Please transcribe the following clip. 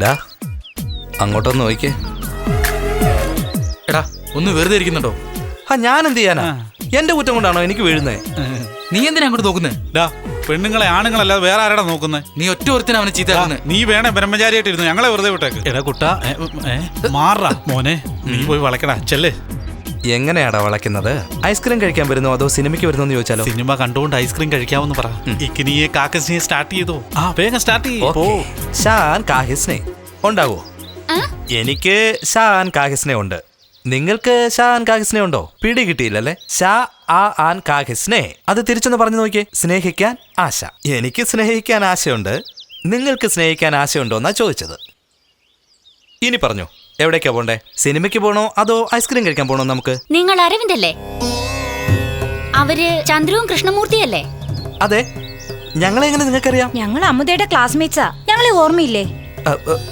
ഡാ അങ്ങോട്ടൊന്ന് നോക്കിക്കേ. എടാ ഒന്ന് വെറുതെ ഇരിക്കുന്നുണ്ടോ? ഞാൻ എന്ത് ചെയ്യാനാ? എന്റെ കുറ്റം കൊണ്ടാണോ എനിക്ക് വീഴുന്നേ? നീ എന്തിനാ അങ്ങോട്ട് നോക്കുന്നേ? ഡാ പെണ്ണുങ്ങളെ ആണുങ്ങളല്ലാതെ വേറെ ആരാടാ നോക്കുന്നേ? നീ ഒറ്റ ഒരുത്തിനാ അവനെ ചീത്ത. നീ വേണേ ബ്രഹ്മചാരിയായിട്ടിരുന്നു, ഞങ്ങളെ വെറുതെ വിട്ടേക്ക്. എടാ കുട്ടാ മാറാ മോനെ, നീ പോയി വളക്കടാ ചെല്ലേ. എങ്ങനെയാടാ വളയ്ക്കുന്നത്? ഐസ്ക്രീം കഴിക്കാൻ വരുന്നോ അതോ സിനിമയ്ക്ക് വരുന്നോ എന്ന് ചോദിച്ചാലോ? സിനിമ കണ്ടുകൊണ്ട് ഐസ്ക്രീം കഴിക്കാമെന്ന് പറ. ഇക്കിനിയെ കാക്കസിനെ സ്റ്റാർട്ട് ചെയ്തോ? വേഗം സ്റ്റാർട്ട് ചെയ്യോ. ഷാൻ കാഹിസ്നെ ഉണ്ടാവോ? എനിക്ക് ഷാൻ കാഹിസ്നെ ഉണ്ട്. നിങ്ങൾക്ക് ഷാൻ കാഹിസ്നെ ഉണ്ടോ? പിടി കിട്ടിയില്ലല്ലേ? ഷാ ആ ആൻ കാഹിസ്നെ. അത് തിരിച്ചൊന്ന് പറഞ്ഞു നോക്കിയേ. സ്നേഹിക്കാൻ ആശ. എനിക്ക് സ്നേഹിക്കാൻ ആശയുണ്ട്. നിങ്ങൾക്ക് സ്നേഹിക്കാൻ ആശയുണ്ടോ എന്നാ ചോദിച്ചത്. ഇനി പറഞ്ഞു, എവിടേക്കാ പോണ്ടേ? സിനിമയ്ക്ക് പോണോ അതോ ഐസ്ക്രീം കഴിക്കാൻ പോണോ? നമുക്ക് നിങ്ങൾ അരവിന്ദല്ലേ? അവര് ചന്ദ്രവും കൃഷ്ണമൂർത്തിയല്ലേ? അതെ. ഞങ്ങളെങ്ങനെ നിങ്ങൾക്കറിയാം? ഞങ്ങൾ അമ്മുദയുടെ ക്ലാസ്മേറ്റ്സാ. ഞങ്ങളെ ഓർമ്മയില്ലേ?